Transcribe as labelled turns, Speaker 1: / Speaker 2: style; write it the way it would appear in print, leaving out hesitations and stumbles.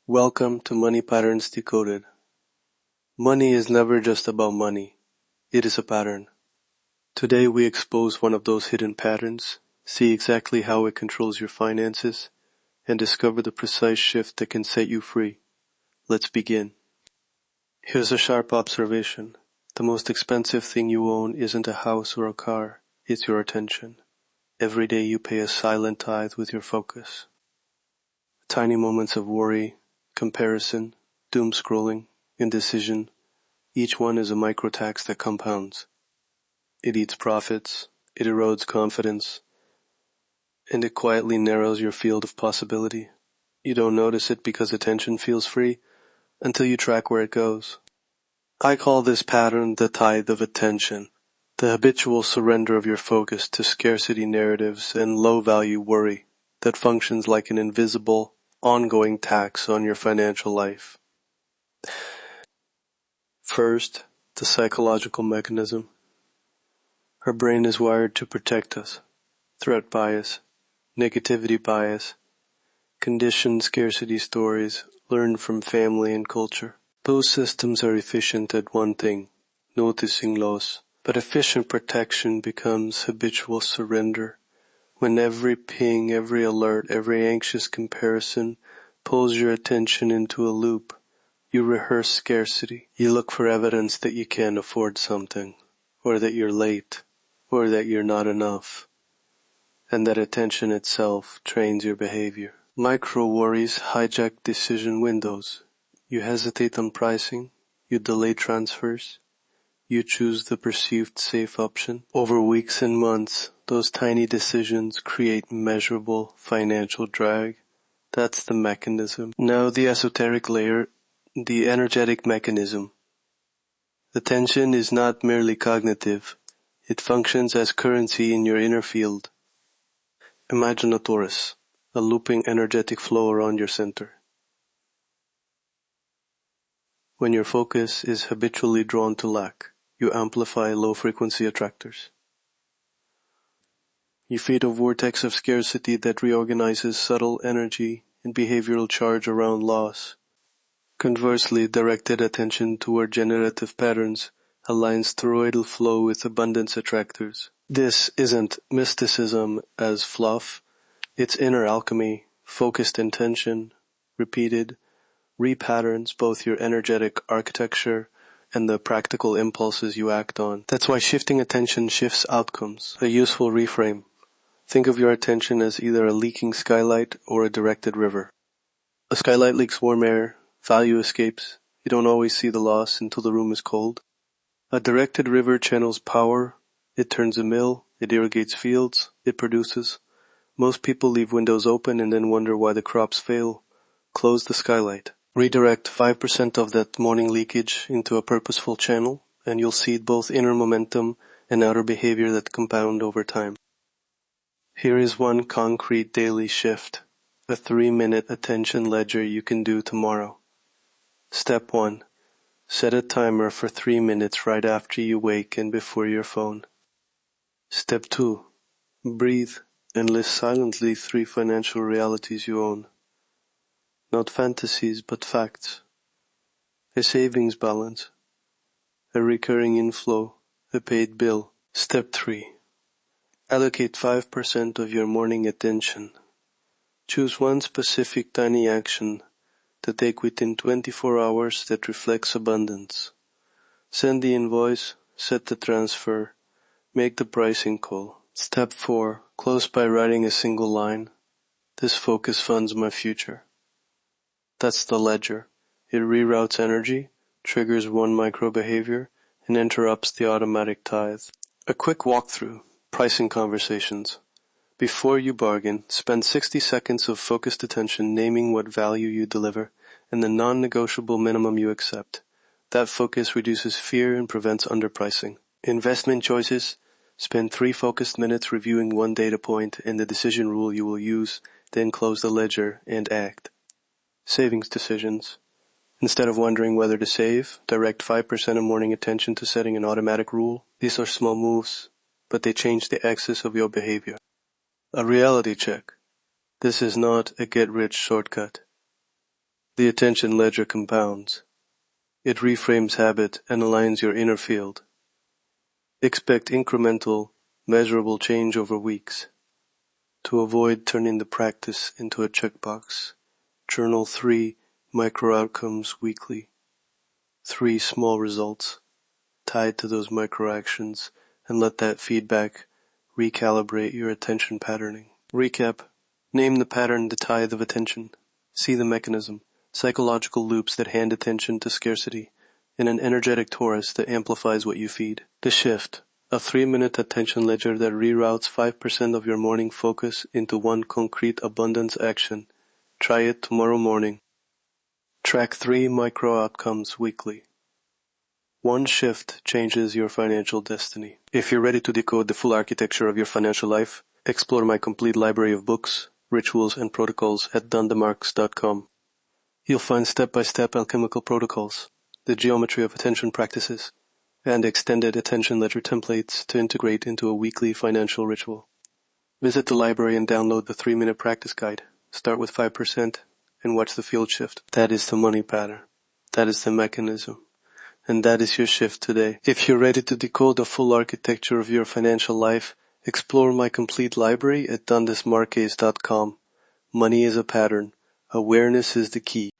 Speaker 1: Welcome to Money Patterns Decoded. Money is never just about money. It is a pattern. Today we expose one of those hidden patterns, see exactly how it controls your finances, and discover the precise shift that can set you free. Let's begin. Here's a sharp observation. The most expensive thing you own isn't a house or a car, it's your attention. Every day you pay a silent tithe with your focus. Tiny moments of worry, comparison, doom scrolling, indecision, each one is a micro-tax that compounds. It eats profits, it erodes confidence, and it quietly narrows your field of possibility. You don't notice it because attention feels free until you track where it goes. I call this pattern the tithe of attention, the habitual surrender of your focus to scarcity narratives and low-value worry that functions like an invisible, ongoing tax on your financial life. First, the psychological mechanism. Our brain is wired to protect us. Threat bias, negativity bias, conditioned scarcity stories learned from family and culture. Those systems are efficient at one thing, noticing loss. But efficient protection becomes habitual surrender when every ping, every alert, every anxious comparison pulls your attention into a loop. You rehearse scarcity. You look for evidence that you can't afford something, or that you're late, or that you're not enough. And that attention itself trains your behavior. Micro worries hijack decision windows. You hesitate on pricing, you delay transfers, you choose the perceived safe option. Over weeks and months, those tiny decisions create measurable financial drag. That's the mechanism. Now the esoteric layer, the energetic mechanism. Attention is not merely cognitive. It functions as currency in your inner field. Imagine a torus, a looping energetic flow around your center. When your focus is habitually drawn to lack, you amplify low-frequency attractors. You feed a vortex of scarcity that reorganizes subtle energy and behavioral charge around loss. Conversely, directed attention toward generative patterns aligns toroidal flow with abundance attractors. This isn't mysticism as fluff, it's inner alchemy, focused intention, repeated, repatterns both your energetic architecture and the practical impulses you act on. That's why shifting attention shifts outcomes. A useful reframe. Think of your attention as either a leaking skylight or a directed river. A skylight leaks warm air, value escapes, you don't always see the loss until the room is cold. A directed river channels power, it turns a mill, it irrigates fields, it produces. Most people leave windows open and then wonder why the crops fail. Close the skylight. Redirect 5% of that morning leakage into a purposeful channel, and you'll see both inner momentum and outer behavior that compound over time. Here is one concrete daily shift, a 3-minute attention ledger you can do tomorrow. Step 1. Set a timer for 3 minutes right after you wake and before your phone. Step 2. Breathe and list silently 3 financial realities you own. Not fantasies, but facts. A savings balance, a recurring inflow, a paid bill. Step 3. Allocate 5% of your morning attention. Choose one specific tiny action to take within 24 hours that reflects abundance. Send the invoice, set the transfer, make the pricing call. Step 4. Close by writing a single line. This focus funds my future. That's the ledger. It reroutes energy, triggers one micro behavior, and interrupts the automatic tithe. A quick walkthrough. Pricing conversations. Before you bargain, spend 60 seconds of focused attention naming what value you deliver and the non-negotiable minimum you accept. That focus reduces fear and prevents underpricing. Investment choices. Spend 3 focused minutes reviewing one data point and the decision rule you will use, then close the ledger and act. Savings decisions. Instead of wondering whether to save, direct 5% of morning attention to setting an automatic rule. These are small moves, but they change the axis of your behavior. A reality check. This is not a get-rich shortcut. The attention ledger compounds. It reframes habit and aligns your inner field. Expect incremental, measurable change over weeks. To avoid turning the practice into a checkbox, journal 3 micro-outcomes weekly. 3 small results tied to those micro-actions, and let that feedback recalibrate your attention patterning. Recap. Name the pattern, the tithe of attention. See the mechanism. Psychological loops that hand attention to scarcity, and an energetic torus that amplifies what you feed. The shift. A 3-minute attention ledger that reroutes 5% of your morning focus into one concrete abundance action. Try it tomorrow morning. Track 3 micro-outcomes weekly. One shift changes your financial destiny. If you're ready to decode the full architecture of your financial life, explore my complete library of books, rituals, and protocols at Desmarques.com. You'll find step-by-step alchemical protocols, the geometry of attention practices, and extended attention ledger templates to integrate into a weekly financial ritual. Visit the library and download the 3-minute practice guide. Start with 5% and watch the field shift. That is the money pattern. That is the mechanism. And that is your shift today. If you're ready to decode the full architecture of your financial life, explore my complete library at Desmarques.com. Money is a pattern. Awareness is the key.